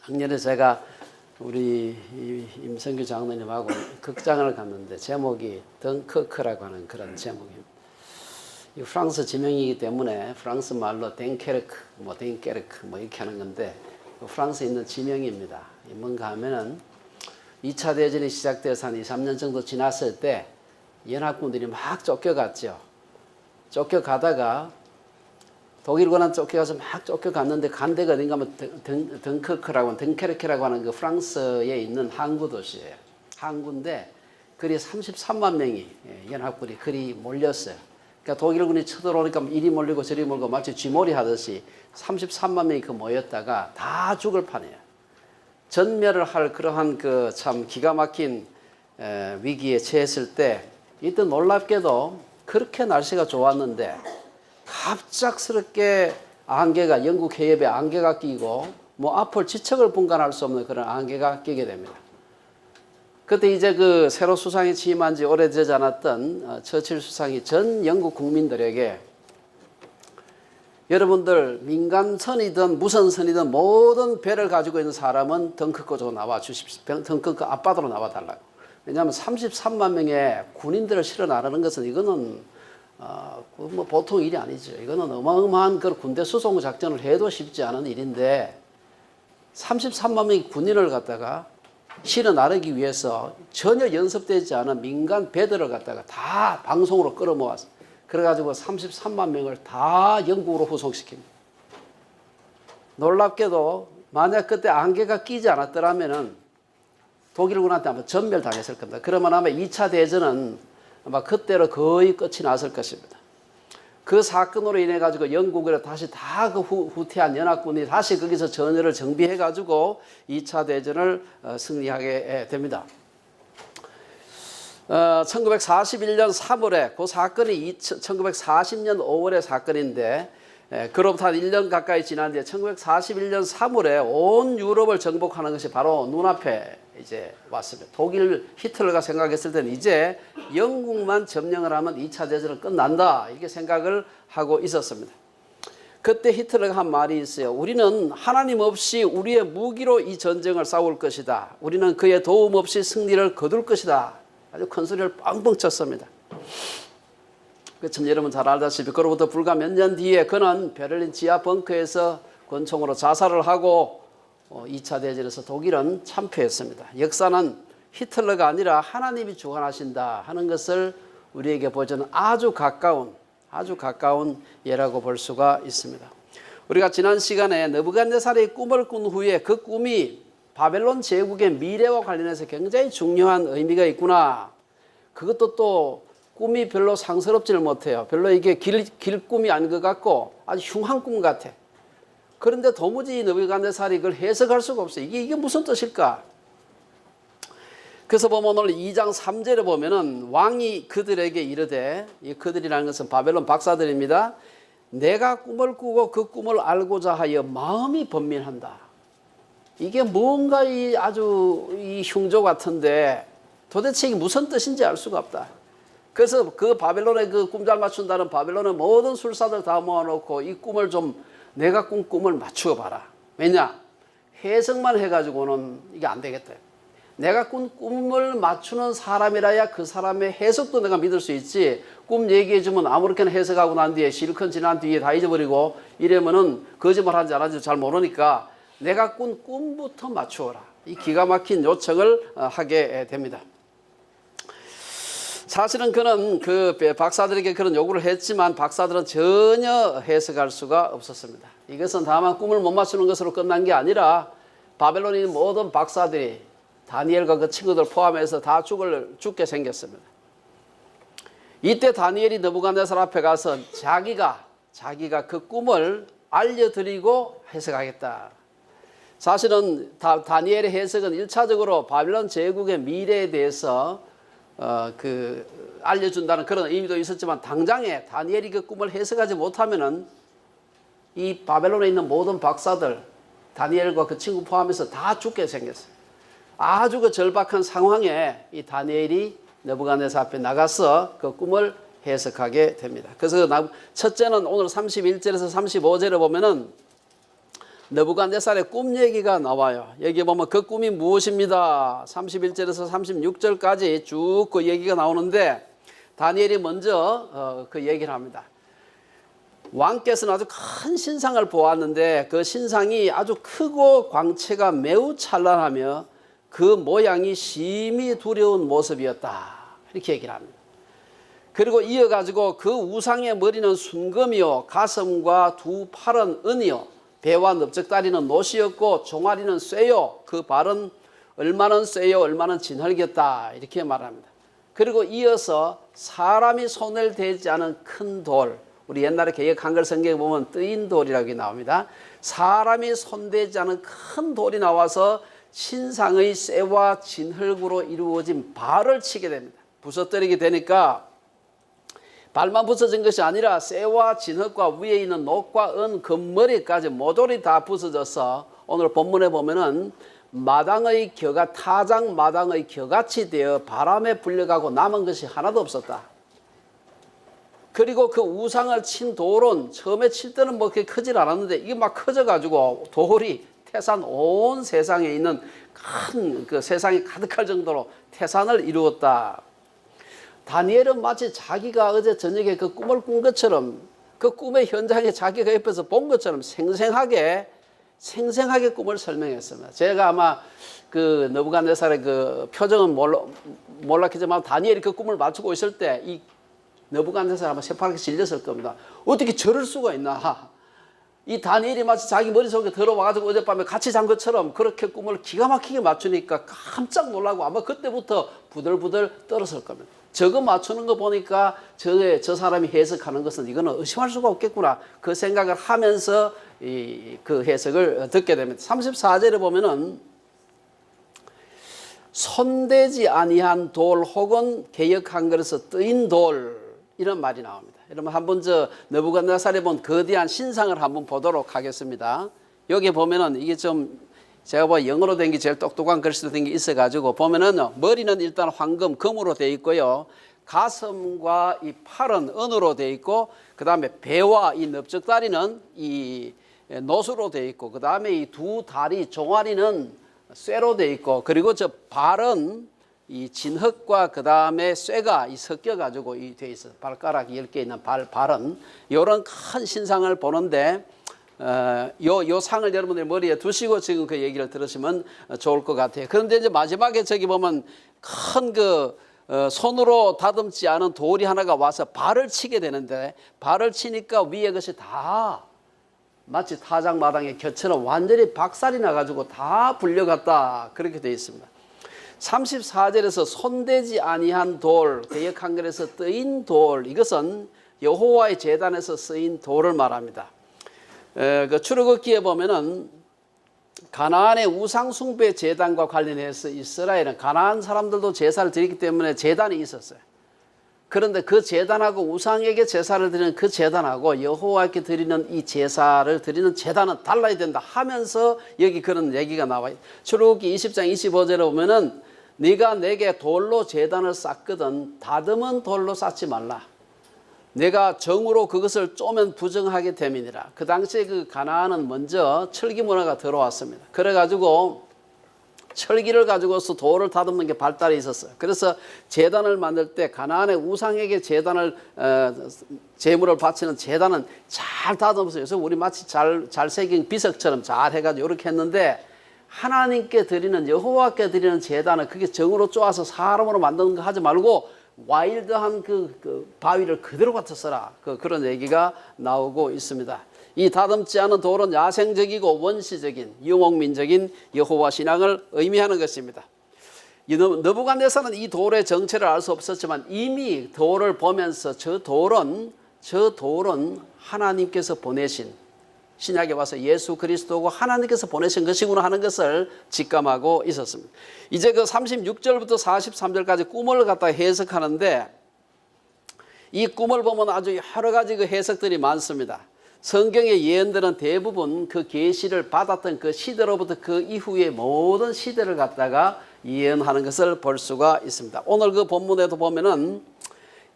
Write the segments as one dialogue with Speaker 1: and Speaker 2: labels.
Speaker 1: 작년에 제가 우리 임성규 장로님하고 극장을 갔는데 제목이 덩커크라고 하는 그런 제목입니다. 이 프랑스 지명이기 때문에 프랑스 말로 댕케르크, 댕케르크 이렇게 하는 건데 프랑스에 있는 지명입니다. 뭔가 하면은 2차 대전이 시작돼서 한 2, 3년 정도 지났을 때 연합군들이 막 쫓겨갔죠. 쫓겨가다가 독일군한 쫓겨가서 막 쫓겨갔는데 간 데가 어딘가 하면 덩커크라고 덩케르크라고 하는 그 프랑스에 있는 항구 도시예요. 항구인데 그리 33만 명이 연합군이 그리 몰렸어요. 그러니까 독일군이 쳐들어오니까 이리 몰리고 저리 몰리고 마치 쥐몰이 하듯이 33만 명이 그 모였다가 다 죽을 판이에요. 전멸을 할 그러한 그 참 기가 막힌 위기에 처했을 때 이때 놀랍게도 그렇게 날씨가 좋았는데 갑작스럽게 안개가 영국 해협에 안개가 끼고 앞을 지척을 분간할 수 없는 그런 안개가 끼게 됩니다. 그때 이제 그 새로 수상이 취임한 지 오래되지 않았던 처칠 수상이 전 영국 국민들에게 여러분들 민간선이든 무선선이든 모든 배를 가지고 있는 사람은 덩커크 쪽으로 나와 주십시오. 덩커크 앞바다로 나와 달라고. 왜냐하면 33만 명의 군인들을 실어 나르는 것은 이거는 보통 일이 아니죠. 이거는 어마어마한 그 군대 수송 작전을 해도 쉽지 않은 일인데 33만 명의 군인을 갖다가 실어 나르기 위해서 전혀 연습되지 않은 민간 배들을 갖다가 다 방송으로 끌어모았어. 그래가지고 33만 명을 다 영국으로 후송시킵니다. 놀랍게도 만약 그때 안개가 끼지 않았더라면은 독일군한테 아마 전멸당했을 겁니다. 그러면 아마 2차 대전은 아마 그때로 거의 끝이 났을 것입니다. 그 사건으로 인해 가지고 영국으로 다시 다 그 후퇴한 연합군이 다시 거기서 전열을 정비해 가지고 2차 대전을 승리하게 됩니다. 1941년 3월에 그 사건이 1940년 5월의 사건인데 그로부터 한 1년 가까이 지난 뒤에 1941년 3월에 온 유럽을 정복하는 것이 바로 눈앞에 이제 왔습니다. 독일 히틀러가 생각했을 때는 이제 영국만 점령을 하면 2차 대전은 끝난다 이렇게 생각을 하고 있었습니다. 그때 히틀러가 한 말이 있어요. 우리는 하나님 없이 우리의 무기로 이 전쟁을 싸울 것이다. 우리는 그의 도움 없이 승리를 거둘 것이다. 아주 큰 소리를 뻥뻥 쳤습니다. 참 여러분 잘 알다시피 그로부터 불과 몇 년 뒤에 그는 베를린 지하 벙커에서 권총으로 자살을 하고 2차 대전에서 독일은 참패했습니다. 역사는 히틀러가 아니라 하나님이 주관하신다 하는 것을 우리에게 보여주는 아주 가까운 예라고 볼 수가 있습니다. 우리가 지난 시간에 느부갓네살의 꿈을 꾼 후에 그 꿈이 바벨론 제국의 미래와 관련해서 굉장히 중요한 의미가 있구나. 그것도 또 꿈이 별로 상스럽지를 못해요. 별로 이게 길 꿈이 아닌 것 같고 아주 흉한 꿈 같아. 그런데 도무지 느부갓네살이 그걸 해석할 수가 없어요. 이게 무슨 뜻일까? 그래서 보면 오늘 2장 3절에 보면은 왕이 그들에게 이르되, 이 그들이라는 것은 바벨론 박사들입니다. 내가 꿈을 꾸고 그 꿈을 알고자 하여 마음이 번민한다. 이게 뭔가 아주 흉조 같은데 도대체 이게 무슨 뜻인지 알 수가 없다. 그래서 그 바벨론의 그 꿈 잘 맞춘다는 바벨론의 모든 술사들 다 모아놓고 이 꿈을 좀 내가 꾼 꿈을 맞추어 봐라. 왜냐? 해석만 해가지고는 이게 안 되겠다. 내가 꾼 꿈을 맞추는 사람이라야 그 사람의 해석도 내가 믿을 수 있지. 꿈 얘기해주면 아무렇게나 해석하고 난 뒤에 실컷 지난 뒤에 다 잊어버리고 이러면은 거짓말 하는지 안 하는지 잘 모르니까 내가 꾼 꿈부터 맞추어라. 이 기가 막힌 요청을 하게 됩니다. 사실은 그는 그 박사들에게 그런 요구를 했지만 박사들은 전혀 해석할 수가 없었습니다. 이것은 다만 꿈을 못 맞추는 것으로 끝난 게 아니라 바벨론에 있는 모든 박사들이 다니엘과 그 친구들 포함해서 다 죽게 생겼습니다. 이때 다니엘이 느부갓네살 앞에 가서 자기가 그 꿈을 알려드리고 해석하겠다. 사실은 다니엘의 해석은 1차적으로 바벨론 제국의 미래에 대해서 알려준다는 그런 의미도 있었지만 당장에 다니엘이 그 꿈을 해석하지 못하면은 이 바벨론에 있는 모든 박사들 다니엘과 그 친구 포함해서 다 죽게 생겼어요. 아주 그 절박한 상황에 이 다니엘이 느부갓네살 앞에 나가서 그 꿈을 해석하게 됩니다. 그래서 첫째는 오늘 31절에서 35절에 보면은 느부갓네살의 꿈 얘기가 나와요. 여기 보면 그 꿈이 무엇입니다. 31절에서 36절까지 쭉 그 얘기가 나오는데 다니엘이 먼저 그 얘기를 합니다. 왕께서는 아주 큰 신상을 보았는데 그 신상이 아주 크고 광채가 매우 찬란하며 그 모양이 심히 두려운 모습이었다. 이렇게 얘기를 합니다. 그리고 이어가지고 그 우상의 머리는 순금이요 가슴과 두 팔은 은이요 배와 넓적다리는 노시였고 종아리는 쇠요 그 발은 얼마는 쇠요 얼마는 진흙이었다. 이렇게 말합니다. 그리고 이어서 사람이 손을 대지 않은 큰 돌, 우리 옛날에 개역 한글 성경에 보면 뜨인 돌이라고 나옵니다. 사람이 손대지 않은 큰 돌이 나와서 신상의 쇠와 진흙으로 이루어진 발을 치게 됩니다. 부서뜨리게 되니까 발만 부서진 것이 아니라 쇠와 진흙과 위에 있는 녹과 은 금머리까지 모조리 다 부서져서 오늘 본문에 보면은 마당의 겨가 타작 마당의 겨같이 되어 바람에 불려가고 남은 것이 하나도 없었다. 그리고 그 우상을 친 돌은 처음에 칠 때는 뭐 그렇게 크질 않았는데 이게 막 커져가지고 돌이 태산 온 세상에 있는 큰 그 세상이 가득할 정도로 태산을 이루었다. 다니엘은 마치 자기가 어제 저녁에 그 꿈을 꾼 것처럼 그 꿈의 현장에 자기가 옆에서 본 것처럼 생생하게 꿈을 설명했습니다. 제가 아마 그 느부갓네살의 그 표정은 몰랐겠지만 다니엘이 그 꿈을 맞추고 있을 때 이 느부갓네살 아마 새파랗게 질렸을 겁니다. 어떻게 저럴 수가 있나. 이 다니엘이 마치 자기 머릿속에 들어와가지고 어젯밤에 같이 잔 것처럼 그렇게 꿈을 기가 막히게 맞추니까 깜짝 놀라고 아마 그때부터 부들부들 떨었을 겁니다. 저거 맞추는 거 보니까 저 사람이 해석하는 것은 이거는 의심할 수가 없겠구나. 그 생각을 하면서 그 해석을 듣게 됩니다. 34절에 보면은 손대지 아니한 돌 혹은 개역 한글에서 뜨인 돌 이런 말이 나옵니다. 여러분 한번 저 느부갓네살에 본 거대한 신상을 한번 보도록 하겠습니다. 여기 보면은 이게 좀 제가 뭐 영어로 된 게 제일 똑똑한 글씨로 된 게 있어가지고 보면은 머리는 일단 황금, 금으로 되어 있고요. 가슴과 이 팔은 은으로 되어 있고 그 다음에 배와 이 넓적다리는 이 노수로 되어 있고 그 다음에 이 두 다리 종아리는 쇠로 되어 있고 그리고 저 발은 이 진흙과 그 다음에 쇠가 섞여가지고 되어 있어요. 발가락 10개 있는 발은 이런 큰 신상을 보는데 요 상을 여러분들 머리에 두시고 지금 그 얘기를 들으시면 좋을 것 같아요. 그런데 이제 마지막에 저기 보면 큰 그 손으로 다듬지 않은 돌이 하나가 와서 발을 치게 되는데 발을 치니까 위에 것이 다 마치 타작마당의 겨처럼 완전히 박살이 나가지고 다 불려갔다. 그렇게 되어 있습니다. 34절에서 손대지 아니한 돌, 개역 한글에서 뜨인 돌, 이것은 여호와의 제단에서 쓰인 돌을 말합니다. 그 출애굽기에 보면은 가나안의 우상 숭배 제단과 관련해서 이스라엘은 가나안 사람들도 제사를 드리기 때문에 제단이 있었어요. 그런데 그 제단하고 우상에게 제사를 드리는 그 제단하고 여호와께 드리는 이 제사를 드리는 제단은 달라야 된다 하면서 여기 그런 얘기가 나와요. 출애굽기 20장 25절에 보면은 네가 내게 돌로 제단을 쌓거든 다듬은 돌로 쌓지 말라. 내가 정으로 그것을 쪼면 부정하게 됨이니라. 그 당시에 그 가나안은 먼저 철기 문화가 들어왔습니다. 그래가지고 철기를 가지고서 돌을 다듬는 게 발달이 있었어요. 그래서 제단을 만들 때 가나안의 우상에게 제단을 제물을 바치는 제단은 잘 다듬어서 그래서 우리 마치 잘 새긴 비석처럼 잘 해가지고 이렇게 했는데 하나님께 드리는 여호와께 드리는 제단은 그게 정으로 쪼아서 사람으로 만드는 거 하지 말고 와일드한 그 바위를 그대로 갖다 써라. 그런 얘기가 나오고 있습니다. 이 다듬지 않은 돌은 야생적이고 원시적인 유목민적인 여호와 신앙을 의미하는 것입니다. 느부갓네살은 이 돌의 정체를 알 수 없었지만 이미 돌을 보면서 저 돌은 하나님께서 보내신 신약에 와서 예수 그리스도고 하나님께서 보내신 것이구나 하는 것을 직감하고 있었습니다. 이제 그 36절부터 43절까지 꿈을 갖다 해석하는데 이 꿈을 보면 아주 여러 가지 그 해석들이 많습니다. 성경의 예언들은 대부분 그 계시를 받았던 그 시대로부터 그 이후의 모든 시대를 갖다가 예언하는 것을 볼 수가 있습니다. 오늘 그 본문에도 보면은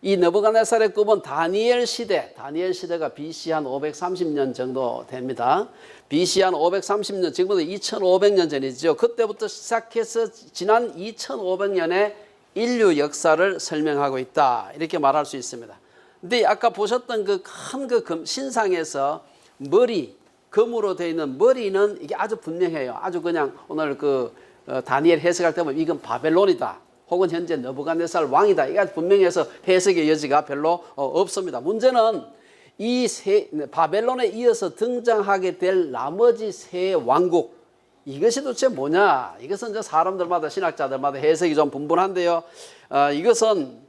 Speaker 1: 이 느부갓네살의 꿈은 다니엘 시대가 BC 한 530년 정도 됩니다. BC 한 530년, 지금부터 2500년 전이죠. 그때부터 시작해서 지난 2500년의 인류 역사를 설명하고 있다, 이렇게 말할 수 있습니다. 근데 아까 보셨던 그 큰 신상에서 머리, 금으로 되어 있는 머리는 이게 아주 분명해요. 아주 그냥 오늘 다니엘 해석할 때 보면 이건 바벨론이다, 혹은 현재 느부갓네살 왕이다, 이게 아주 분명해서 해석의 여지가 별로 없습니다. 문제는 이 바벨론에 이어서 등장하게 될 나머지 세 왕국, 이것이 도대체 뭐냐? 이것은 이제 사람들마다, 신학자들마다 해석이 좀 분분한데요. 이것은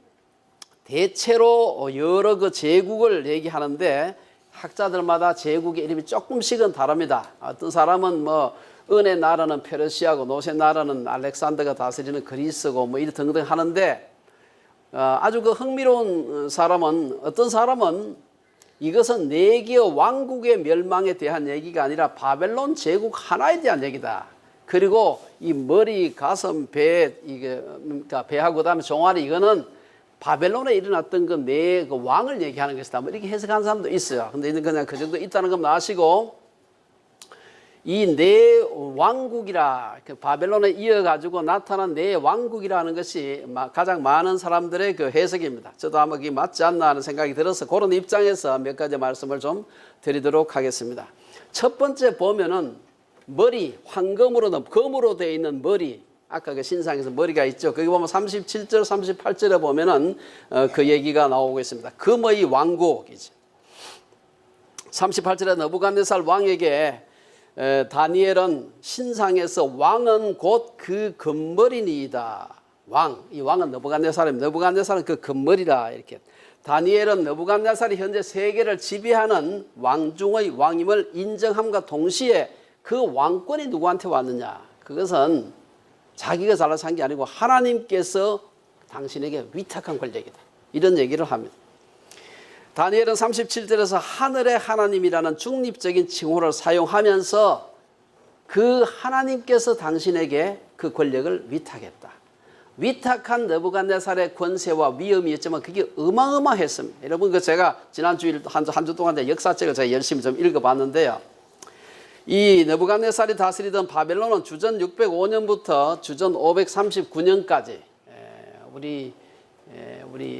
Speaker 1: 대체로 여러 제국을 얘기하는데 학자들마다 제국의 이름이 조금씩은 다릅니다. 어떤 사람은 은의 나라는 페르시아고 노새 나라는 알렉산더가 다스리는 그리스고 이리 등등 하는데, 아주 흥미로운 사람은, 어떤 사람은 이것은 네 개의 왕국의 멸망에 대한 얘기가 아니라 바벨론 제국 하나에 대한 얘기다. 그리고 이 머리, 가슴, 그러니까 배하고 그다음에 종아리, 이거는 바벨론에 일어났던 네 왕을 얘기하는 것이다, 이렇게 해석하는 사람도 있어요. 근데 그냥 그 정도 있다는 건 아시고, 이 네 왕국이라, 바벨론에 이어가지고 나타난 네 왕국이라는 것이 가장 많은 사람들의 해석입니다. 저도 아마 그게 맞지 않나 하는 생각이 들어서 그런 입장에서 몇 가지 말씀을 좀 드리도록 하겠습니다. 첫 번째 보면은 머리, 황금으로, 금으로 되어 있는 머리, 아까 그 신상에서 머리가 있죠. 거기 보면 37절, 38절에 보면은 그 얘기가 나오고 있습니다. 금의 왕국이죠. 38절에 느부갓네살 왕에게 다니엘은 신상에서 왕은 곧 그 금머리니이다. 이 왕은 느부갓네살입니다. 느부갓네살은 그 금머리라, 이렇게. 다니엘은 느부갓네살이 현재 세계를 지배하는 왕 중의 왕임을 인정함과 동시에 그 왕권이 누구한테 왔느냐? 그것은 자기가 잘나서 한 게 아니고 하나님께서 당신에게 위탁한 권력이다, 이런 얘기를 합니다. 다니엘은 37절에서 하늘의 하나님이라는 중립적인 칭호를 사용하면서 그 하나님께서 당신에게 그 권력을 위탁했다. 위탁한 느부갓네살의 권세와 위엄이었지만 그게 어마어마했습니다. 여러분, 제가 지난 주일 한 주 동안 역사책을 제가 열심히 좀 읽어봤는데요. 이 느부갓네살이 다스리던 바벨론은 주전 605년부터 주전 539년까지 우리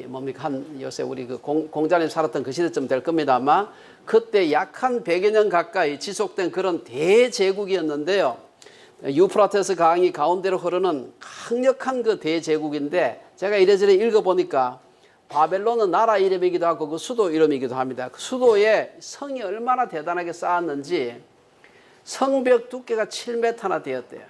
Speaker 1: 뭡니까, 요새 우리 공자님 살았던 그 시대쯤 될 겁니다. 아마 그때 약 한 100여 년 가까이 지속된 그런 대제국이었는데요. 유프라테스 강이 가운데로 흐르는 강력한 그 대제국인데, 제가 이래저래 읽어보니까 바벨론은 나라 이름이기도 하고 그 수도 이름이기도 합니다. 그 수도에 성이 얼마나 대단하게 쌓았는지 성벽 두께가 7m나 되었대요.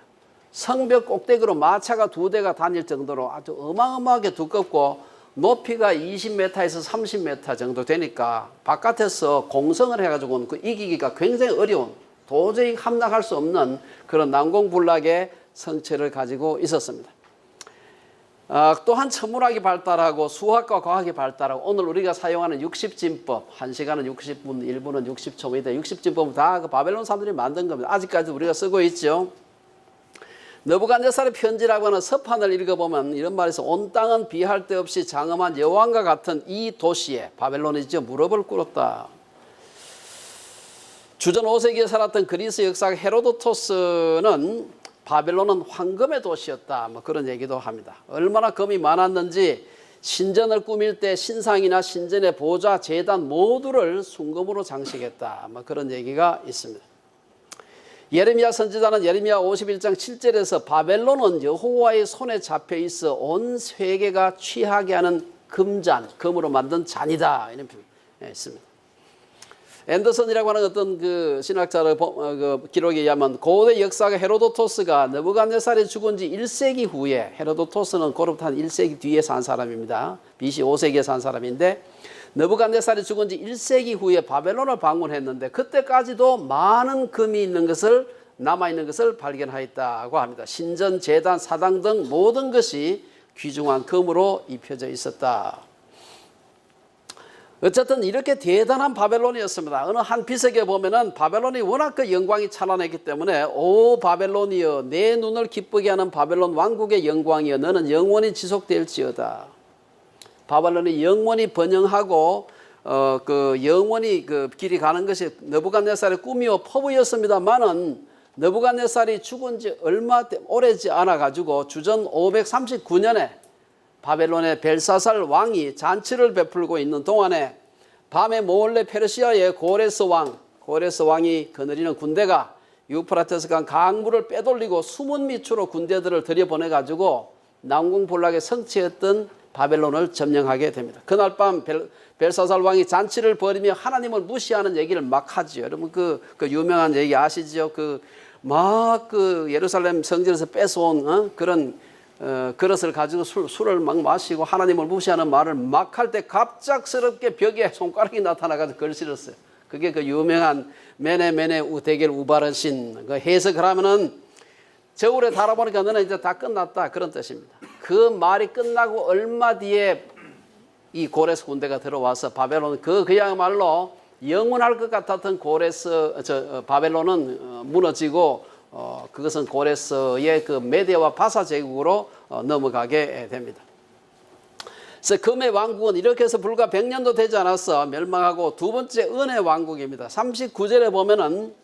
Speaker 1: 성벽 꼭대기로 마차가 2대가 다닐 정도로 아주 어마어마하게 두껍고, 높이가 20m에서 30m 정도 되니까 바깥에서 공성을 해가지고 이기기가 굉장히 어려운, 도저히 함락할 수 없는 그런 난공불락의 성체를 가지고 있었습니다. 또한 천문학이 발달하고 수학과 과학이 발달하고, 오늘 우리가 사용하는 60진법, 1시간은 60분, 1분은 60초, 60진법은 다 그 바벨론 사람들이 만든 겁니다. 아직까지 우리가 쓰고 있죠. 느부갓네살의 편지라고 하는 서판을 읽어보면 이런 말이 있어요. 온 땅은 비할 데 없이 장엄한 여왕과 같은 이 도시에, 바벨론이죠, 무릎을 꿇었다. 주전 5세기에 살았던 그리스 역사가 헤로도토스는 바벨론은 황금의 도시였다, 그런 얘기도 합니다. 얼마나 금이 많았는지 신전을 꾸밀 때 신상이나 신전의 보좌, 제단 모두를 순금으로 장식했다, 그런 얘기가 있습니다. 예레미야 선지자는 예레미야 51장 7절에서 바벨론은 여호와의 손에 잡혀 있어 온 세계가 취하게 하는 금잔, 금으로 만든 잔이다, 이런 표현이 있습니다. 앤더슨이라고 하는 어떤 그 신학자의 기록에 의하면 고대 역사가 헤로도토스가 느부갓네살이 죽은 지 1세기 후에, 헤로도토스는 고로부터 한 1세기 뒤에 산 사람입니다. BC 5세기에 산 사람인데, 느부갓네살이 죽은 지 1세기 후에 바벨론을 방문했는데 그때까지도 많은 금이 있는 것을, 남아있는 것을 발견하였다고 합니다. 신전, 제단, 사당 등 모든 것이 귀중한 금으로 입혀져 있었다. 어쨌든 이렇게 대단한 바벨론이었습니다. 어느 한 비석에 보면은 바벨론이 워낙 그 영광이 찬란했기 때문에, 오 바벨론이여, 내 눈을 기쁘게 하는 바벨론 왕국의 영광이여, 너는 영원히 지속될지어다. 바벨론이 영원히 번영하고 그 영원히 그 길이 가는 것이 느부갓네살의 꿈이요 포부였습니다만은 느부갓네살이 죽은 지 얼마 오래지 않아 가지고 주전 539년에 바벨론의 벨사살 왕이 잔치를 베풀고 있는 동안에 밤에 몰래 페르시아의 고레스 왕이 거느리는 군대가 유프라테스강 강물을 빼돌리고 수문 밑으로 군대들을 들여보내 가지고 난공불락에 성취했던 바벨론을 점령하게 됩니다. 그날 밤 벨사살 왕이 잔치를 벌이며 하나님을 무시하는 얘기를 막 하지요. 여러분 그 유명한 얘기 아시죠? 그 예루살렘 성전에서 뺏어온 그런 그릇을 가지고 술을 막 마시고 하나님을 무시하는 말을 막 할 때 갑작스럽게 벽에 손가락이 나타나가지고 글 실었어요. 그게 그 유명한 메네 우데겔 우바르신 그 해석을 하면은 저울에 달아보니까 너는 이제 다 끝났다 그런 뜻입니다. 그 말이 끝나고 얼마 뒤에 이 고레스 군대가 들어와서 바벨론 그야말로 영원할 것 같았던 바벨론은 무너지고 그것은 고레스의 그 메대와 바사 제국으로 넘어가게 됩니다. 그래서 금의 왕국은 이렇게 해서 불과 100년도 되지 않았어 멸망하고 두 번째 은의 왕국입니다. 39절에 보면은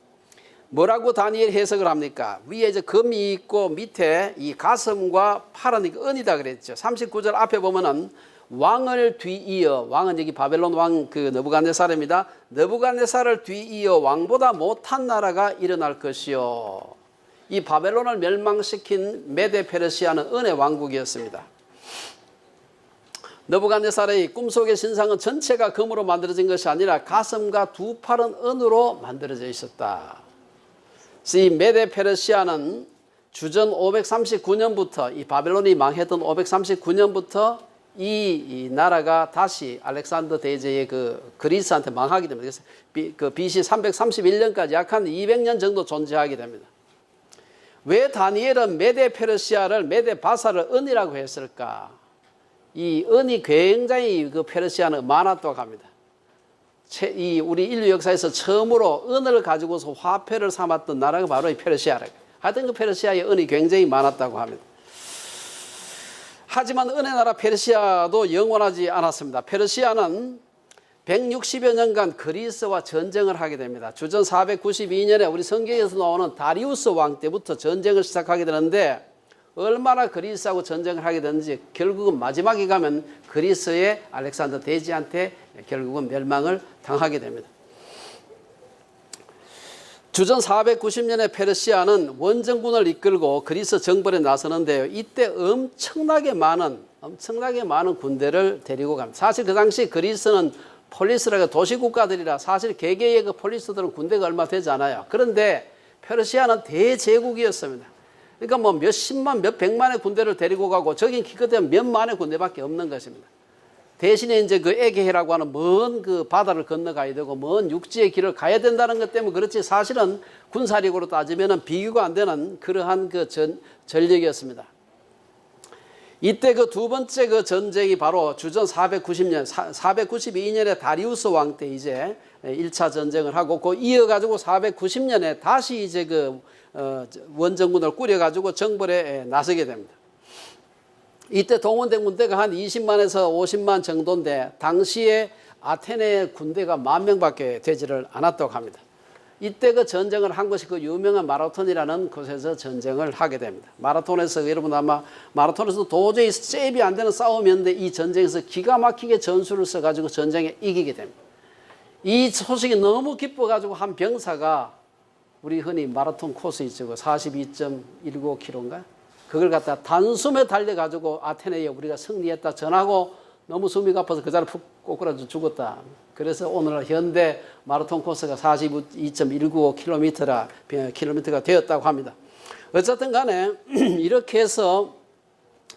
Speaker 1: 뭐라고 다니엘 해석을 합니까? 위에 이제 금이 있고 밑에 이 가슴과 팔은 은이다 그랬죠. 39절 앞에 보면은 왕을 뒤이어 왕은 여기 바벨론 왕 그 느부갓네살입니다. 느부갓네살을 뒤이어 왕보다 못한 나라가 일어날 것이요. 이 바벨론을 멸망시킨 메데 페르시아는 은의 왕국이었습니다. 느부갓네살의 꿈속의 신상은 전체가 금으로 만들어진 것이 아니라 가슴과 두 팔은 은으로 만들어져 있었다. 그래서 이 메데 페르시아는 주전 539년부터 이 바벨론이 망했던 539년부터 이 나라가 다시 알렉산더 대제의 그 그리스한테 망하게 됩니다. 그래서 그 BC 331년까지 약 한 200년 정도 존재하게 됩니다. 왜 다니엘은 메데 페르시아를 메데 바사를 은이라고 했을까? 이 은이 굉장히 그 페르시아는 많았다고 합니다. 이 우리 인류 역사에서 처음으로 은을 가지고서 화폐를 삼았던 나라가 바로 이 페르시아라. 하여튼 그 페르시아의 은이 굉장히 많았다고 합니다. 하지만 은의 나라 페르시아도 영원하지 않았습니다. 페르시아는 160여 년간 그리스와 전쟁을 하게 됩니다. 주전 492년에 우리 성경에서 나오는 다리우스 왕 때부터 전쟁을 시작하게 되는데 얼마나 그리스하고 전쟁을 하게 되는지 결국은 마지막에 가면 그리스의 알렉산더 대제한테 결국은 멸망을 당하게 됩니다. 주전 490년에 페르시아는 원정군을 이끌고 그리스 정벌에 나서는데요. 이때 엄청나게 많은 군대를 데리고 갑니다. 사실 그 당시 그리스는 폴리스라고 도시국가들이라 사실 개개의 그 폴리스들은 군대가 얼마 되지 않아요. 그런데 페르시아는 대제국이었습니다. 그러니까 뭐 몇십만, 몇백만의 군대를 데리고 가고 저긴 기껏해야 몇만의 군대밖에 없는 것입니다. 대신에 이제 그 에게해라고 하는 먼 그 바다를 건너가야 되고 먼 육지의 길을 가야 된다는 것 때문에 그렇지 사실은 군사력으로 따지면은 비교가 안 되는 그러한 그 전력이었습니다. 이때 그 두 번째 그 전쟁이 바로 주전 492년에 다리우스 왕 때 이제 1차 전쟁을 하고 그 이어가지고 490년에 다시 이제 그 원정군을 꾸려가지고 정벌에 나서게 됩니다. 이때 동원된 군대가 한 20만에서 50만 정도인데 당시에 아테네 군대가 10,000명밖에 되지를 않았다고 합니다. 이때 그 전쟁을 한 것이 그 유명한 마라톤이라는 곳에서 전쟁을 하게 됩니다. 마라톤에서 여러분 아마 마라톤에서 도저히 잽이 안 되는 싸움이었는데 이 전쟁에서 기가 막히게 전술을 써가지고 전쟁에 이기게 됩니다. 이 소식이 너무 기뻐가지고 한 병사가 우리 흔히 마라톤 코스 있죠. 42.195km인가? 그걸 갖다 단숨에 달려가지고 아테네에 우리가 승리했다 전하고 너무 숨이 가빠서 그 자리에 푹 꼬꾸라져 죽었다. 그래서 오늘날 현대 마라톤 코스가 42.195km가 되었다고 합니다. 어쨌든 간에 이렇게 해서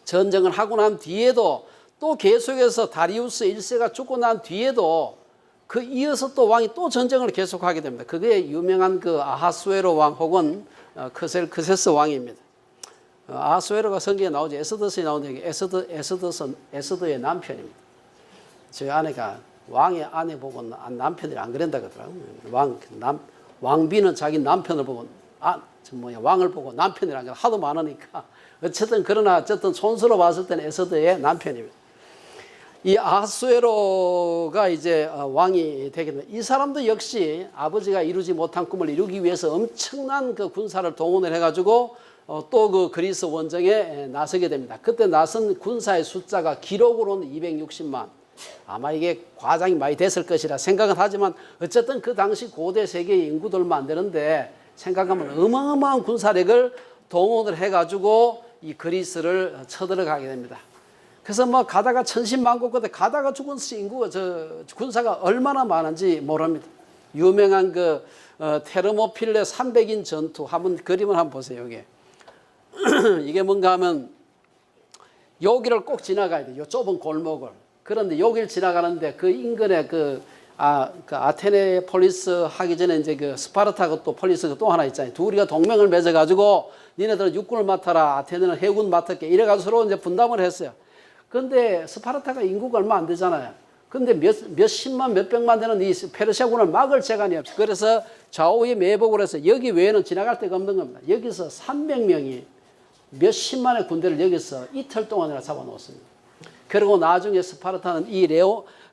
Speaker 1: 전쟁을 하고 난 뒤에도 또 계속해서 다리우스 1세가 죽고 난 뒤에도 그 이어서 또 왕이 또 전쟁을 계속하게 됩니다. 그게 유명한 그 아하수에로 왕 혹은 크세스 왕입니다. 아하수에로가 성경에 나오죠. 에스더스에 나오는데 에스더의 남편입니다. 저희 아내가 왕의 아내 보고 남편들이 안 그런다 그러더라고요. 왕비는 자기 남편을 보고 왕을 보고 남편이란 게 하도 많으니까 어쨌든 그러나 어쨌든 손수로 봤을 때는 에스더의 남편입니다. 이 아하수에로가 이제 왕이 되게 됩니다. 이 사람도 역시 아버지가 이루지 못한 꿈을 이루기 위해서 엄청난 그 군사를 동원을 해가지고 또 그 그리스 원정에 나서게 됩니다. 그때 나선 군사의 숫자가 기록으로는 260만. 아마 이게 과장이 많이 됐을 것이라 생각은 하지만 어쨌든 그 당시 고대 세계의 인구도 얼마 안 되는데 생각하면 어마어마한 군사력을 동원을 해가지고 이 그리스를 쳐들어가게 됩니다. 그래서 뭐 가다가 천신만고 끝에 가다가 죽은 인구가 군사가 얼마나 많은지 모릅니다. 유명한 그 테르모필레 300인 전투 한번 그림을 한번 보세요. 여기 이게 뭔가 하면 여기를 꼭 지나가야 돼요. 이 좁은 골목을. 그런데 여기를 지나가는데 그 인근에 그 아테네 폴리스 하기 전에 이제 그 스파르타가 또 폴리스가 또 하나 있잖아요. 둘이가 동맹을 맺어가지고 니네들은 육군을 맡아라. 아테네는 해군 맡을게. 이래가지고 서로 이제 분담을 했어요. 근데 스파르타가 인구가 얼마 안 되잖아요. 근데 몇십만, 몇백만 되는 이 페르시아군을 막을 재간이 없어요. 그래서 좌우에 매복을 해서 여기 외에는 지나갈 데가 없는 겁니다. 여기서 300명이 몇십만의 군대를 여기서 이틀 동안이나 잡아놓습니다. 그리고 나중에 스파르타는 이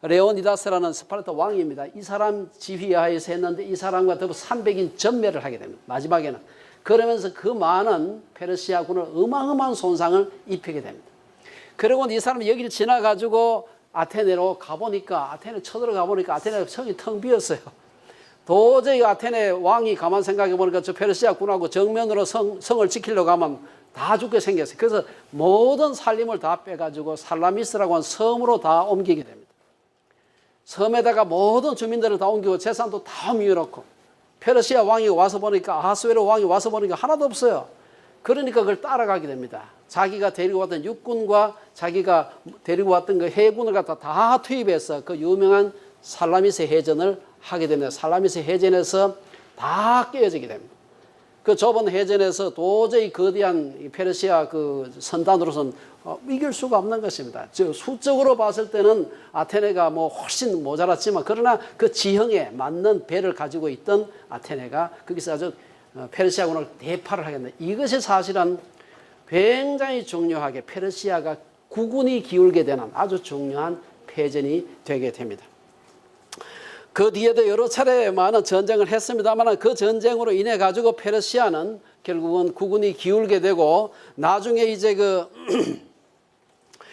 Speaker 1: 레오니다스라는 스파르타 왕입니다. 이 사람 지휘하에서 했는데 이 사람과 더불어 300인 전멸을 하게 됩니다. 마지막에는. 그러면서 그 많은 페르시아군을 어마어마한 손상을 입히게 됩니다. 그리고 이 사람이 여기를 지나가지고 아테네로 가보니까 아테네 쳐들어가 보니까 아테네 성이 텅 비었어요. 도저히 아테네 왕이 가만 생각해 보니까 저 페르시아 군하고 정면으로 성을 지키려고 하면 다 죽게 생겼어요. 그래서 모든 살림을 다 빼가지고 살라미스라고 하는 섬으로 다 옮기게 됩니다. 섬에다가 모든 주민들을 다 옮기고 재산도 다 옮겨놓고 페르시아 왕이 와서 보니까 아하수에로 왕이 와서 보니까 하나도 없어요. 그러니까 그걸 따라가게 됩니다. 자기가 데리고 왔던 육군과 자기가 데리고 왔던 그 해군을 갖다 다 투입해서 그 유명한 살라미스 해전을 하게 됩니다. 살라미스 해전에서 다 깨어지게 됩니다. 그 좁은 해전에서 도저히 거대한 페르시아 그 선단으로서는 이길 수가 없는 것입니다. 즉 수적으로 봤을 때는 아테네가 뭐 훨씬 모자랐지만 그러나 그 지형에 맞는 배를 가지고 있던 아테네가 거기서 아주 페르시아군을 대파를 하겠네. 이것이 사실은 굉장히 중요하게 페르시아가 국군이 기울게 되는 아주 중요한 패전이 되게 됩니다. 그 뒤에도 여러 차례 많은 전쟁을 했습니다만 그 전쟁으로 인해 가지고 페르시아는 결국은 국군이 기울게 되고 나중에 이제 그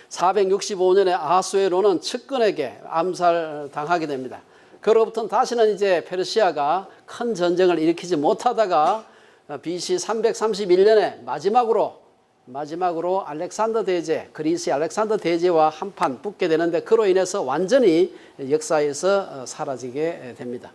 Speaker 1: 465년에 아하수에로는 측근에게 암살당하게 됩니다. 그로부터는 다시는 이제 페르시아가 큰 전쟁을 일으키지 못하다가 BC 331년에 마지막으로 알렉산더 대제, 그리스의 알렉산더 대제와 한판 붙게 되는데 그로 인해서 완전히 역사에서 사라지게 됩니다.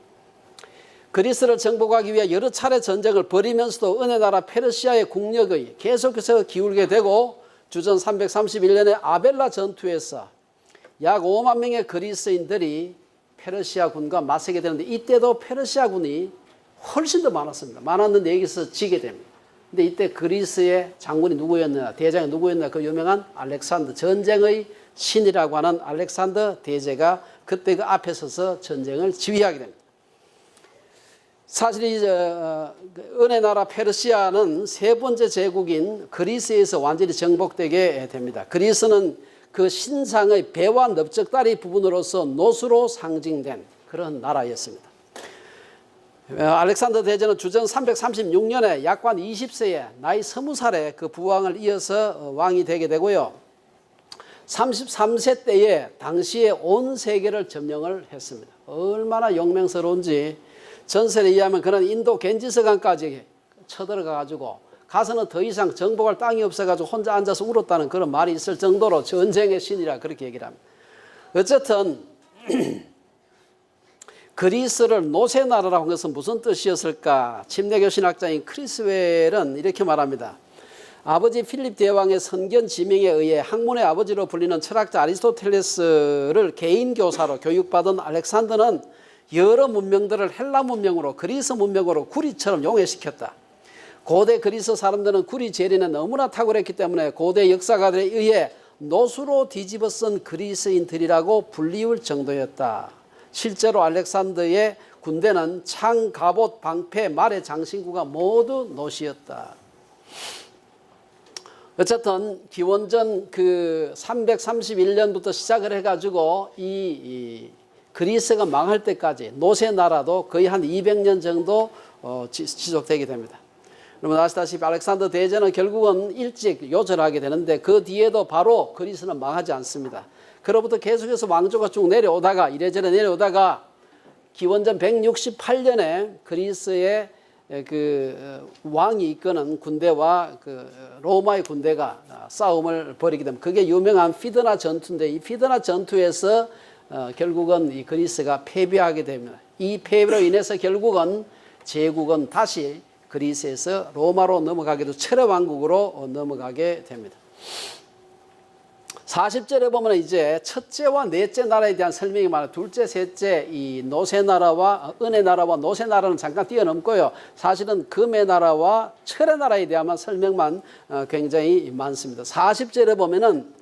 Speaker 1: 그리스를 정복하기 위해 여러 차례 전쟁을 벌이면서도 은혜 나라 페르시아의 국력이 계속해서 기울게 되고 주전 331년에 아벨라 전투에서 약 5만 명의 그리스인들이 페르시아 군과 맞서게 되는데 이때도 페르시아 군이 훨씬 더 많았습니다. 많았는데 여기서 지게 됩니다. 근데 이때 그리스의 장군이 누구였느냐, 대장이 누구였느냐, 그 유명한 알렉산더, 전쟁의 신이라고 하는 알렉산더 대제가 그때 그 앞에 서서 전쟁을 지휘하게 됩니다. 사실 이제 은혜 나라 페르시아는 세 번째 제국인 그리스에서 완전히 정복되게 됩니다. 그리스는 그 신상의 배와 넓적다리 부분으로서 노수로 상징된 그런 나라였습니다. 알렉산더 대제는 주전 336년에 약관 20세에 나이 20살에 그 부왕을 이어서 왕이 되게 되고요. 33세 때에 당시에 온 세계를 점령을 했습니다. 얼마나 용맹스러운지 전설에 의하면 그는 인도 겐지스강까지 쳐들어가가지고 가서는 더 이상 정복할 땅이 없어가지고 혼자 앉아서 울었다는 그런 말이 있을 정도로 전쟁의 신이라 그렇게 얘기를 합니다. 어쨌든 그리스를 노새나라라고 한 것은 무슨 뜻이었을까? 침례교 신학자인 크리스웰은 이렇게 말합니다. 아버지 필립 대왕의 선견 지명에 의해 학문의 아버지로 불리는 철학자 아리스토텔레스를 개인 교사로 교육받은 알렉산더는 여러 문명들을 헬라 문명으로 그리스 문명으로 구리처럼 용해시켰다. 고대 그리스 사람들은 구리 재련에 너무나 탁월했기 때문에 고대 역사가들에 의해 노수로 뒤집어 쓴 그리스인들이라고 불리울 정도였다. 실제로 알렉산더의 군대는 창, 갑옷, 방패, 말의 장신구가 모두 노시였다. 어쨌든 기원전 그 331년부터 시작을 해가지고 이 그리스가 망할 때까지 노세 나라도 거의 한 200년 정도 지속되게 됩니다. 여러분 아시다시피 알렉산더 대제는 결국은 일찍 요절하게 되는데 그 뒤에도 바로 그리스는 망하지 않습니다. 그로부터 계속해서 왕조가 쭉 내려오다가 이래저래 내려오다가 기원전 168년에 그리스의 그 왕이 이끄는 군대와 그 로마의 군대가 싸움을 벌이게 됩니다. 그게 유명한 피드나 전투인데 이 피드나 전투에서 결국은 이 그리스가 패배하게 됩니다. 이 패배로 인해서 결국은 제국은 다시 그리스에서 로마로 넘어가게도 철의 왕국으로 넘어가게 됩니다. 40절에 보면 이제 첫째와 넷째 나라에 대한 설명이 많아요. 둘째, 셋째 이 노세 나라와 은혜 나라와 노세 나라는 잠깐 뛰어넘고요. 사실은 금의 나라와 철의 나라에 대한 설명만 굉장히 많습니다. 40절에 보면은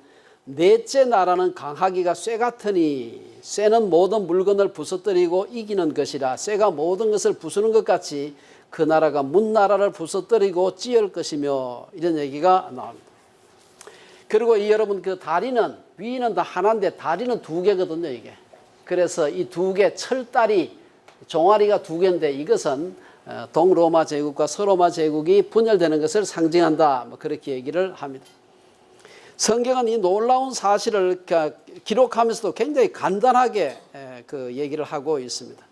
Speaker 1: 넷째 나라는 강하기가 쇠 같으니 쇠는 모든 물건을 부서뜨리고 이기는 것이라 쇠가 모든 것을 부수는 것 같이 그 나라가 문 나라를 부서뜨리고 찌을 것이며 이런 얘기가 나옵니다. 그리고 이 여러분 그 다리는 위는 다 하나인데 다리는 두 개거든요 이게. 그래서 이 두 개 철다리 종아리가 두 개인데 이것은 동로마 제국과 서로마 제국이 분열되는 것을 상징한다. 뭐 그렇게 얘기를 합니다. 성경은 이 놀라운 사실을 기록하면서도 굉장히 간단하게 그 얘기를 하고 있습니다.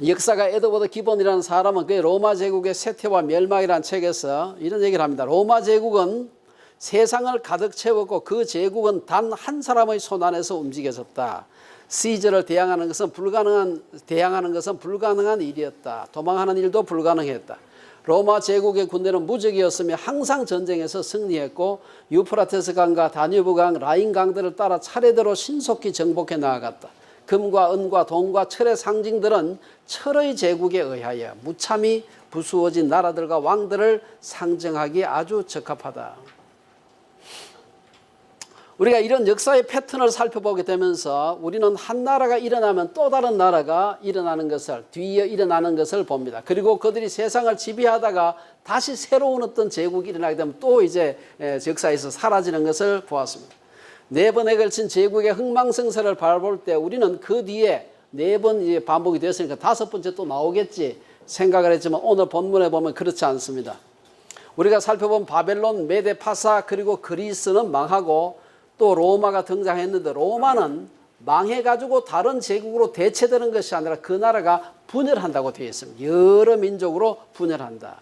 Speaker 1: 역사가 에드워드 기본이라는 사람은 그 로마 제국의 쇠퇴와 멸망이라는 책에서 이런 얘기를 합니다. 로마 제국은 세상을 가득 채웠고 그 제국은 단 한 사람의 손 안에서 움직여졌다. 시저를 대항하는 것은 불가능한 일이었다. 도망하는 일도 불가능했다. 로마 제국의 군대는 무적이었으며 항상 전쟁에서 승리했고 유프라테스 강과 다뉴브 강, 라인 강들을 따라 차례대로 신속히 정복해 나아갔다. 금과 은과 돈과 철의 상징들은 철의 제국에 의하여 무참히 부수어진 나라들과 왕들을 상징하기에 아주 적합하다. 우리가 이런 역사의 패턴을 살펴보게 되면서 우리는 한 나라가 일어나면 또 다른 나라가 일어나는 것을 뒤에 일어나는 것을 봅니다. 그리고 그들이 세상을 지배하다가 다시 새로운 어떤 제국이 일어나게 되면 또 이제 역사에서 사라지는 것을 보았습니다. 4번에 걸친 제국의 흥망성쇠를 바라볼 때 우리는 그 뒤에 4번 반복이 됐으니까 5번째 또 나오겠지 생각을 했지만 오늘 본문에 보면 그렇지 않습니다. 우리가 살펴본 바벨론, 메데, 파사 그리고 그리스는 망하고 또 로마가 등장했는데 로마는 망해가지고 다른 제국으로 대체되는 것이 아니라 그 나라가 분열한다고 되어 있습니다. 여러 민족으로 분열한다.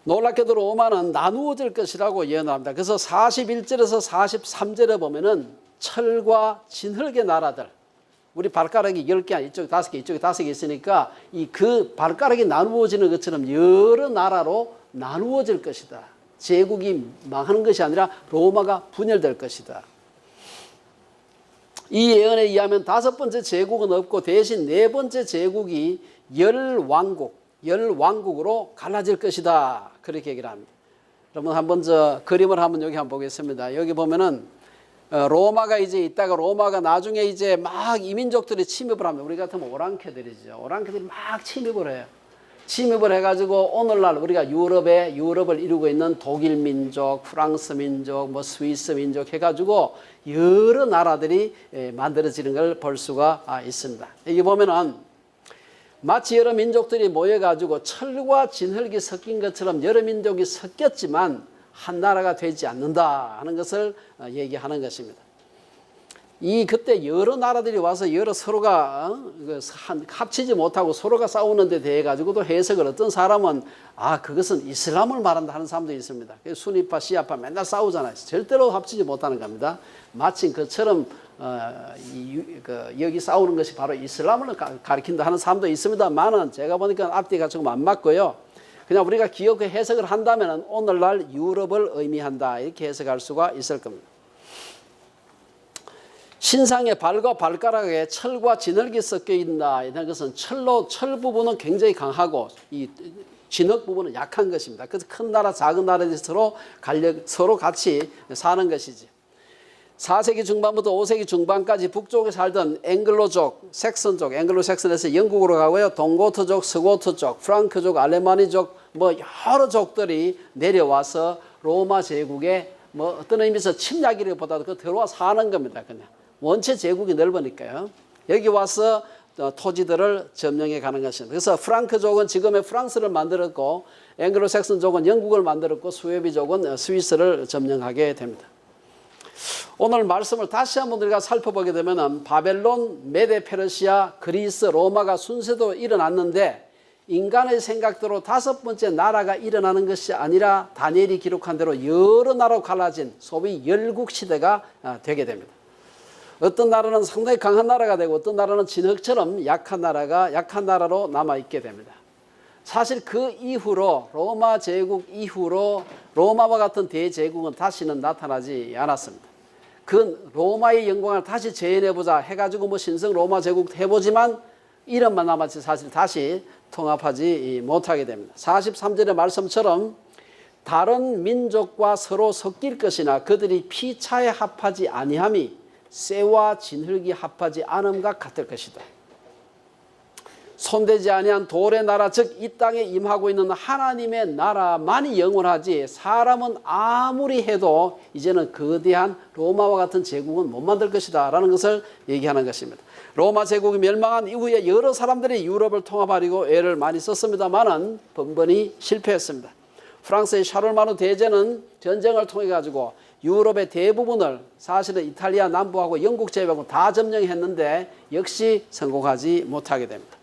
Speaker 1: 놀랍게도 로마는 나누어질 것이라고 예언합니다. 그래서 41절에서 43절에 보면은 철과 진흙의 나라들, 우리 발가락이 10개, 이쪽에 5개, 이쪽에 5개 있으니까 그 발가락이 나누어지는 것처럼 여러 나라로 나누어질 것이다. 제국이 망하는 것이 아니라 로마가 분열될 것이다. 이 예언에 의하면 5번째 제국은 없고 대신 4번째 제국이 열왕국으로 갈라질 것이다. 그렇게 얘기를 합니다. 여러분 한번 그림을 한번 여기 한번 보겠습니다. 여기 보면은 로마가 이제 있다가 로마가 나중에 이제 막 이민족들이 침입을 합니다. 우리 같으면 오랑캐들이죠. 오랑캐들이 막 침입을 해요. 침입을 해가지고 오늘날 우리가 유럽을 이루고 있는 독일 민족, 프랑스 민족, 뭐 스위스 민족 해가지고 여러 나라들이 만들어지는 걸 볼 수가 있습니다. 여기 보면은 마치 여러 민족들이 모여가지고 철과 진흙이 섞인 것처럼 여러 민족이 섞였지만 한 나라가 되지 않는다 하는 것을 얘기하는 것입니다. 그때 여러 나라들이 와서 서로가 합치지 못하고 서로가 싸우는 데 대해 가지고도 해석을 어떤 사람은 그것은 이슬람을 말한다 하는 사람도 있습니다. 수니파 시아파 맨날 싸우잖아요. 절대로 합치지 못하는 겁니다. 마치 그처럼 여기 싸우는 것이 바로 이슬람을 가리킨다 하는 사람도 있습니다만은 제가 보니까 앞뒤가 조금 안 맞고요. 그냥 우리가 기억해 해석을 한다면 오늘날 유럽을 의미한다 이렇게 해석할 수가 있을 겁니다. 신상의 발과 발가락에 철과 진흙이 섞여 있다. 이런 것은 철 부분은 굉장히 강하고 이 진흙 부분은 약한 것입니다. 그래서 큰 나라, 작은 나라들이 서로 같이 사는 것이지. 4세기 중반부터 5세기 중반까지 북쪽에 살던 앵글로족, 앵글로색슨에서 영국으로 가고요. 동고트족, 스고트족, 프랑크족, 알레마니족, 뭐 여러 족들이 내려와서 로마 제국에 뭐 어떤 의미에서 침략이라기보다도 그 들어와 사는 겁니다. 그냥 원체 제국이 넓으니까요. 여기 와서 토지들을 점령해 가는 것입니다. 그래서 프랑크족은 지금의 프랑스를 만들었고 앵글로색슨족은 영국을 만들었고 스웨비족은 스위스를 점령하게 됩니다. 오늘 말씀을 다시 한번 우리가 살펴보게 되면 바벨론, 메데 페르시아, 그리스, 로마가 순서도 일어났는데 인간의 생각대로 다섯 번째 나라가 일어나는 것이 아니라 다니엘이 기록한 대로 여러 나라로 갈라진 소위 열국 시대가 되게 됩니다. 어떤 나라는 상당히 강한 나라가 되고 어떤 나라는 진흙처럼 약한 나라로 남아있게 됩니다. 사실 그 이후로 로마 제국 이후로 로마와 같은 대제국은 다시는 나타나지 않았습니다. 그 로마의 영광을 다시 재현해보자 해가지고 뭐 신성 로마 제국 해보지만 이름만 남았지 사실 다시 통합하지 못하게 됩니다. 43절의 말씀처럼 다른 민족과 서로 섞일 것이나 그들이 피차에 합하지 아니함이 쇠와 진흙이 합하지 않음과 같을 것이다. 손대지 아니한 돌의 나라 즉 이 땅에 임하고 있는 하나님의 나라만이 영원하지 사람은 아무리 해도 이제는 거대한 로마와 같은 제국은 못 만들 것이다 라는 것을 얘기하는 것입니다. 로마 제국이 멸망한 이후에 여러 사람들이 유럽을 통합하려고 애를 많이 썼습니다만은 번번이 실패했습니다. 프랑스의 샤를마누 대제는 전쟁을 통해 가지고 유럽의 대부분을 사실은 이탈리아 남부하고 영국 제외하고 다 점령했는데 역시 성공하지 못하게 됩니다.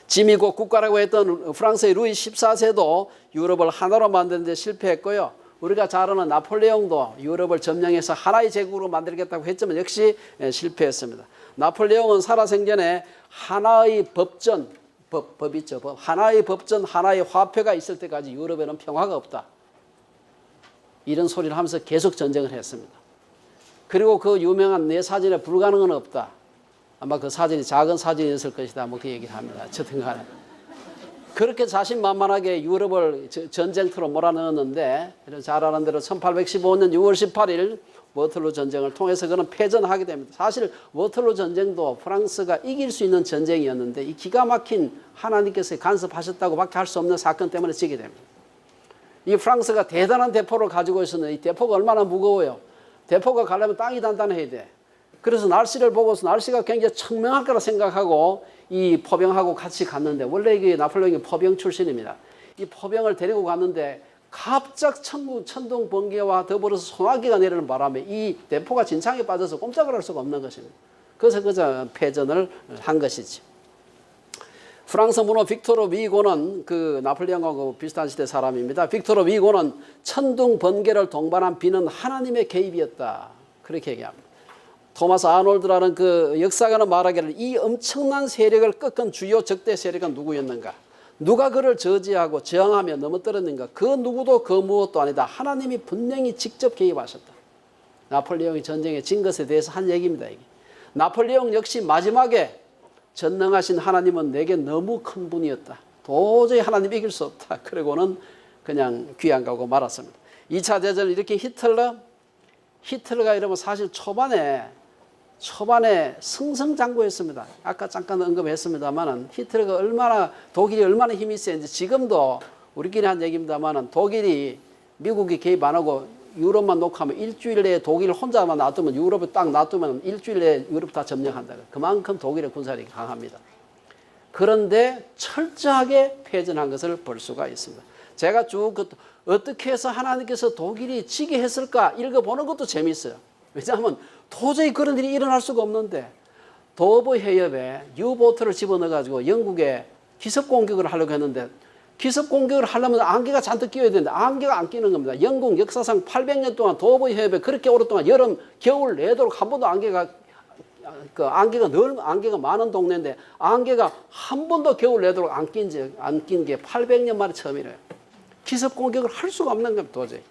Speaker 1: 지미국 국가라고 했던 프랑스의 루이 14세도 유럽을 하나로 만드는 데 실패했고요. 우리가 잘 아는 나폴레옹도 유럽을 점령해서 하나의 제국으로 만들겠다고 했지만 역시 실패했습니다. 나폴레옹은 살아생전에 하나의 법 있죠. 하나의 법전, 하나의 화폐가 있을 때까지 유럽에는 평화가 없다. 이런 소리를 하면서 계속 전쟁을 했습니다. 그리고 그 유명한 내 사진에 불가능은 없다. 아마 그 사진이 작은 사진이었을 것이다. 뭐 그 얘기를 합니다. 어쨌든 간에. 그렇게 자신만만하게 유럽을 전쟁터로 몰아넣었는데 잘 아는 대로 1815년 6월 18일 워털루 전쟁을 통해서 그는 패전하게 됩니다. 사실 워털루 전쟁도 프랑스가 이길 수 있는 전쟁이었는데 이 기가 막힌 하나님께서 간섭하셨다고 밖에 할 수 없는 사건 때문에 지게 됩니다. 이 프랑스가 대단한 대포를 가지고 있었는데 이 대포가 얼마나 무거워요. 대포가 가려면 땅이 단단해야 돼. 그래서 날씨를 보고서 날씨가 굉장히 청명할 거라 생각하고 이 포병하고 같이 갔는데 원래 이게 나폴레옹이 포병 출신입니다. 이 포병을 데리고 갔는데 갑작 천둥 번개와 더불어서 소나기가 내리는 바람에 이 대포가 진창에 빠져서 꼼짝을 할 수가 없는 것입니다. 그래서 그저 패전을 한 것이지. 프랑스 문호 빅토르 위고는 그 나폴레옹하고 비슷한 시대 사람입니다. 빅토르 위고는 천둥 번개를 동반한 비는 하나님의 개입이었다. 그렇게 얘기합니다. 토마스 아놀드라는 그 역사가는 말하기를 이 엄청난 세력을 꺾은 주요 적대 세력은 누구였는가? 누가 그를 저지하고 저항하며 넘어뜨렸는가? 그 누구도 그 무엇도 아니다. 하나님이 분명히 직접 개입하셨다. 나폴레옹이 전쟁에 진 것에 대해서 한 얘기입니다. 이게. 나폴레옹 역시 마지막에 전능하신 하나님은 내게 너무 큰 분이었다. 도저히 하나님 이길 수 없다. 그리고는 그냥 귀양 가고 말았습니다. 2차 대전을 일으킨 히틀러가 이러면 사실 초반에 승승장구했습니다. 아까 잠깐 언급했습니다만은 히틀러가 얼마나 독일이 얼마나 힘이 세는지 지금도 우리끼리 한 얘기입니다만은 독일이 미국이 개입 안 하고 유럽만 놓고 하면 일주일 내에 독일 혼자만 놔두면 유럽에 딱 놔두면 일주일 내에 유럽 다 점령한다. 그만큼 독일의 군사력이 강합니다. 그런데 철저하게 패전한 것을 볼 수가 있습니다. 제가 쭉 어떻게 해서 하나님께서 독일이 지게 했을까 읽어보는 것도 재미있어요. 왜냐하면 도저히 그런 일이 일어날 수가 없는데 도브 해협에 유보트를 집어넣어가지고 영국에 기습 공격을 하려고 했는데 기습 공격을 하려면 안개가 잔뜩 끼어야 되는데 안개가 안 끼는 겁니다. 영국 역사상 800년 동안 도브 해협에 그렇게 오랫동안 여름, 겨울 내도록 한 번도 안개가 많은 동네인데 안개가 한 번도 겨울 내도록 안 낀 게 800년 만에 처음이래요. 기습 공격을 할 수가 없는 겁니다. 도저히.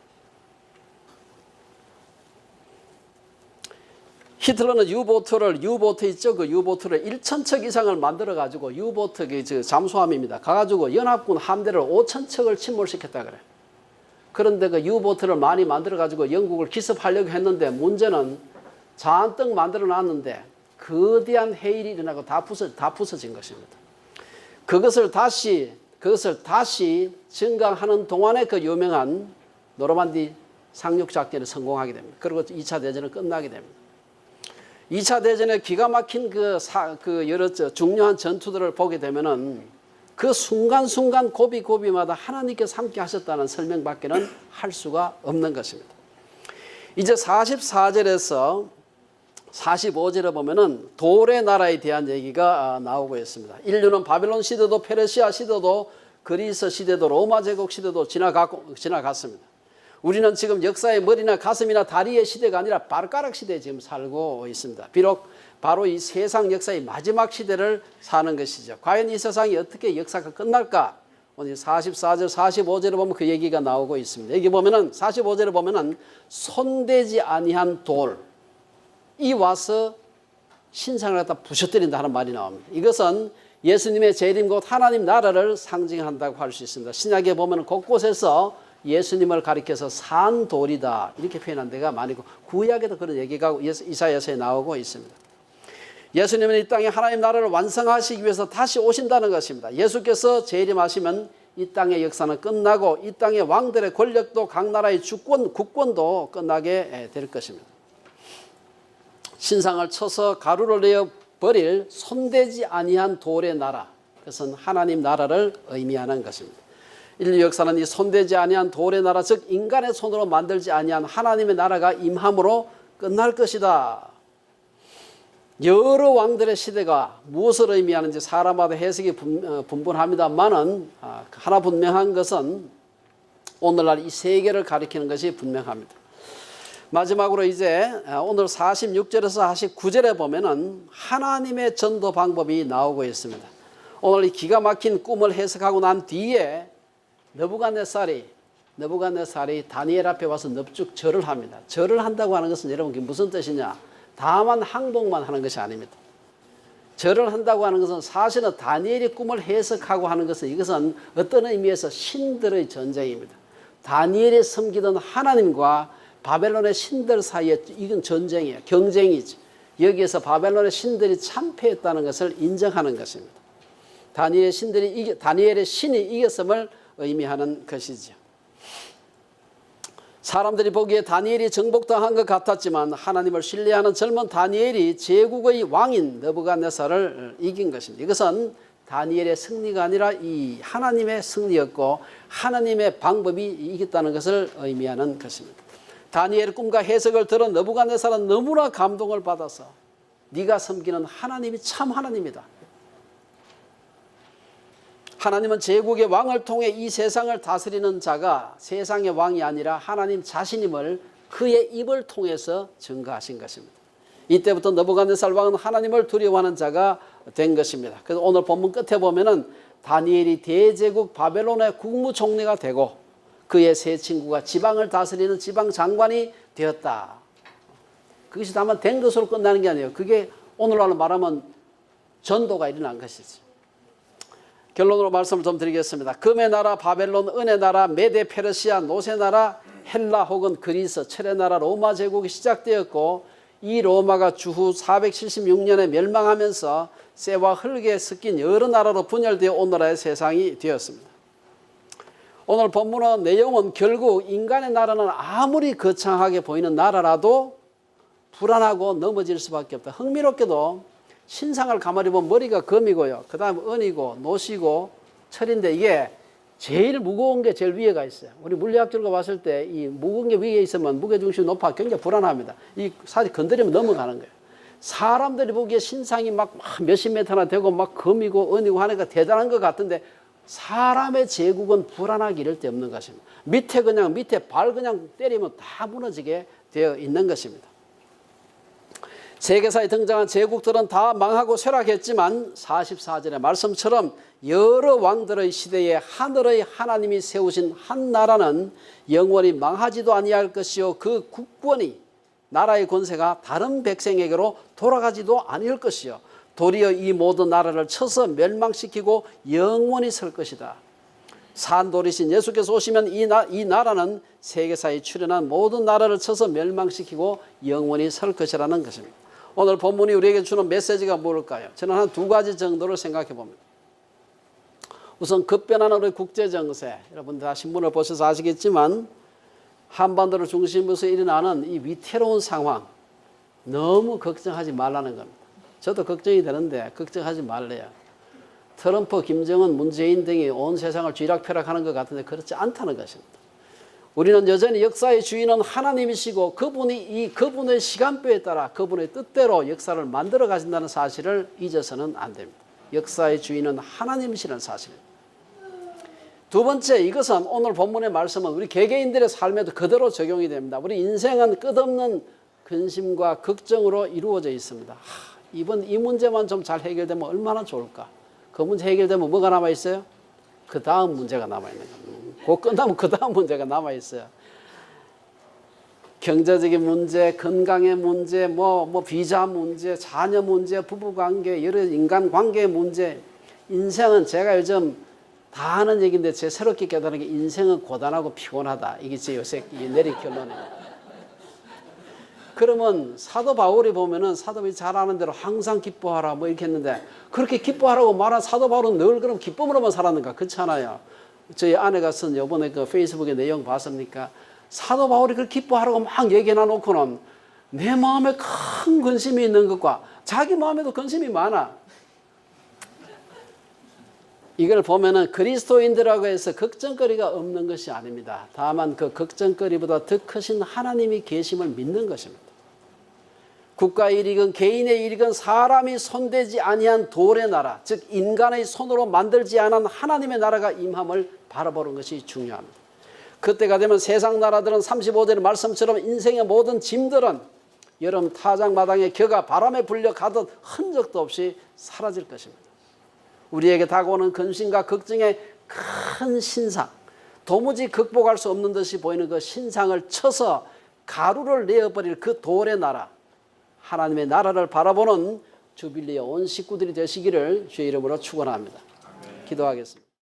Speaker 1: 히틀러는 유보트 있죠? 그 유보트를 1,000척 이상을 만들어가지고 유보트 잠수함입니다. 가가지고 연합군 함대를 5,000척을 침몰시켰다 그래. 그런데 그 유보트를 많이 만들어가지고 영국을 기습하려고 했는데 문제는 잔뜩 만들어 놨는데 거대한 해일이 일어나고 다 부서진 것입니다. 그것을 다시 그것을 다시 증강하는 동안에 그 유명한 노르만디 상륙 작전에 성공하게 됩니다. 그리고 2차 대전은 끝나게 됩니다. 2차 대전에 기가 막힌 그 여러 중요한 전투들을 보게 되면은 그 순간순간 고비고비마다 하나님께서 함께 하셨다는 설명밖에는 할 수가 없는 것입니다. 이제 44절에서 45절에 보면은 돌의 나라에 대한 얘기가 나오고 있습니다. 인류는 바벨론 시대도 페르시아 시대도 그리스 시대도 로마 제국 시대도 지나갔습니다. 우리는 지금 역사의 머리나 가슴이나 다리의 시대가 아니라 발가락 시대에 지금 살고 있습니다. 비록 바로 이 세상 역사의 마지막 시대를 사는 것이죠. 과연 이 세상이 어떻게 역사가 끝날까? 오늘 44절, 45절에 보면 그 얘기가 나오고 있습니다. 여기 보면은 45절에 보면은 손대지 아니한 돌이 와서 신상을 갖다 부셔뜨린다 하는 말이 나옵니다. 이것은 예수님의 재림 곧 하나님 나라를 상징한다고 할 수 있습니다. 신약에 보면 곳곳에서 예수님을 가리켜서 산돌이다 이렇게 표현한 데가 많고 구약에도 그런 얘기가 이사야서에 나오고 있습니다. 예수님은 이 땅에 하나님 나라를 완성하시기 위해서 다시 오신다는 것입니다. 예수께서 재림하시면 이 땅의 역사는 끝나고 이 땅의 왕들의 권력도 각 나라의 국권도 끝나게 될 것입니다. 신상을 쳐서 가루를 내어 버릴 손대지 아니한 돌의 나라, 그것은 하나님 나라를 의미하는 것입니다. 인류 역사는 이 손대지 아니한 돌의 나라, 즉 인간의 손으로 만들지 아니한 하나님의 나라가 임함으로 끝날 것이다. 여러 왕들의 시대가 무엇을 의미하는지 사람마다 해석이 분분합니다만은 하나 분명한 것은 오늘날 이 세계를 가리키는 것이 분명합니다. 마지막으로 이제 오늘 46절에서 49절에 보면은 하나님의 전도 방법이 나오고 있습니다. 오늘 이 기가 막힌 꿈을 해석하고 난 뒤에 느부갓네살이 다니엘 앞에 와서 넙죽 절을 합니다. 절을 한다고 하는 것은 여러분 그게 무슨 뜻이냐? 다만 항복만 하는 것이 아닙니다. 절을 한다고 하는 것은 사실은 다니엘이 꿈을 해석하고 하는 것은 이것은 어떤 의미에서 신들의 전쟁입니다. 다니엘이 섬기던 하나님과 바벨론의 신들 사이에 이건 전쟁이에요. 경쟁이지. 여기에서 바벨론의 신들이 참패했다는 것을 인정하는 것입니다. 다니엘의 신이 이겼음을 의미하는 것이죠. 사람들이 보기에 다니엘이 정복당한 것 같았지만 하나님을 신뢰하는 젊은 다니엘이 제국의 왕인 느부갓네살을 이긴 것입니다. 이것은 다니엘의 승리가 아니라 이 하나님의 승리였고 하나님의 방법이 이겼다는 것을 의미하는 것입니다. 다니엘의 꿈과 해석을 들은 느부갓네살은 너무나 감동을 받아서 네가 섬기는 하나님이 참 하나님이다. 하나님은 제국의 왕을 통해 이 세상을 다스리는 자가 세상의 왕이 아니라 하나님 자신임을 그의 입을 통해서 증거하신 것입니다. 이때부터 느부갓네살 왕은 하나님을 두려워하는 자가 된 것입니다. 그래서 오늘 본문 끝에 보면은 다니엘이 대제국 바벨론의 국무총리가 되고 그의 세 친구가 지방을 다스리는 지방 장관이 되었다. 그것이 다만 된 것으로 끝나는 게 아니에요. 그게 오늘날로 말하면 전도가 일어난 것이지. 결론으로 말씀을 좀 드리겠습니다. 금의 나라 바벨론, 은의 나라 메데 페르시아, 노세 나라 헬라 혹은 그리스, 철의 나라 로마 제국이 시작되었고 이 로마가 주후 476년에 멸망하면서 쇠와 흙에 섞인 여러 나라로 분열되어 오늘날의 세상이 되었습니다. 오늘 본문의 내용은 결국 인간의 나라는 아무리 거창하게 보이는 나라라도 불안하고 넘어질 수밖에 없다. 흥미롭게도 신상을 가만히 보면 머리가 금이고요. 그 다음에 은이고 노시고 철인데 이게 제일 무거운 게 제일 위에가 있어요. 우리 물리학적으로 봤을 때 이 무거운 게 위에 있으면 무게중심이 높아 굉장히 불안합니다. 이 사실 건드리면 넘어가는 거예요. 사람들이 보기에 신상이 막 몇십 메터나 되고 막 금이고 은이고 하니까 대단한 것 같은데 사람의 제국은 불안하기 이를 데 없는 것입니다. 밑에 발 그냥 때리면 다 무너지게 되어 있는 것입니다. 세계사에 등장한 제국들은 다 망하고 쇠락했지만 44절의 말씀처럼 여러 왕들의 시대에 하늘의 하나님이 세우신 한 나라는 영원히 망하지도 아니할 것이요 그 국권이 나라의 권세가 다른 백성에게로 돌아가지도 아니할 것이요 도리어 이 모든 나라를 쳐서 멸망시키고 영원히 설 것이다. 산돌이신 예수께서 오시면 이 나라는 세계사에 출현한 모든 나라를 쳐서 멸망시키고 영원히 설 것이라는 것입니다. 오늘 본문이 우리에게 주는 메시지가 뭘까요? 저는 한 두 가지 정도를 생각해 봅니다. 우선 급변하는 우리 국제정세, 여러분 다 신문을 보셔서 아시겠지만 한반도를 중심으로 일어나는 이 위태로운 상황 너무 걱정하지 말라는 겁니다. 저도 걱정이 되는데 걱정하지 말래요. 트럼프, 김정은, 문재인 등이 온 세상을 쥐락펴락하는 것 같은데 그렇지 않다는 것입니다. 우리는 여전히 역사의 주인은 하나님이시고 그분의 시간표에 따라 그분의 뜻대로 역사를 만들어 가신다는 사실을 잊어서는 안 됩니다. 역사의 주인은 하나님이시라는 사실입니다. 두 번째, 이것은 오늘 본문의 말씀은 우리 개개인들의 삶에도 그대로 적용이 됩니다. 우리 인생은 끝없는 근심과 걱정으로 이루어져 있습니다. 이번 이 문제만 좀 잘 해결되면 얼마나 좋을까? 그 문제 해결되면 뭐가 남아 있어요? 그 다음 문제가 남아 있는 겁니다. 곧 끝나면 그 다음 문제가 남아 있어요. 경제적인 문제, 건강의 문제, 비자 문제, 자녀 문제, 부부 관계, 여러 인간 관계의 문제. 인생은 제가 요즘 다 하는 얘기인데 제 새롭게 깨달은 게 인생은 고단하고 피곤하다. 이게 제 요새 내린 결론이에요. 그러면 사도 바울이 보면은 사도 바울이 잘하는 대로 항상 기뻐하라 뭐 이렇게 했는데 그렇게 기뻐하라고 말한 사도 바울은 늘 그럼 기쁨으로만 살았는가? 그렇잖아요. 저희 아내가 쓴 요번에 그 페이스북에 내용 봤습니까? 사도 바울이 그 기뻐하라고 막 얘기해 놓고는 내 마음에 큰 근심이 있는 것과 자기 마음에도 근심이 많아. 이걸 보면은 그리스도인들하고 해서 걱정거리가 없는 것이 아닙니다. 다만 그 걱정거리보다 더 크신 하나님이 계심을 믿는 것입니다. 국가의 일이건 개인의 일이건 사람이 손대지 아니한 돌의 나라, 즉 인간의 손으로 만들지 않은 하나님의 나라가 임함을 바라보는 것이 중요합니다. 그때가 되면 세상 나라들은 35절의 말씀처럼 인생의 모든 짐들은 여름 타작마당에 겨가 바람에 불려 가듯 흔적도 없이 사라질 것입니다. 우리에게 다가오는 근심과 걱정의 큰 신상, 도무지 극복할 수 없는 듯이 보이는 그 신상을 쳐서 가루를 내어버릴 그 돌의 나라, 하나님의 나라를 바라보는 주빌리의 온 식구들이 되시기를 주의 이름으로 축원합니다. 기도하겠습니다.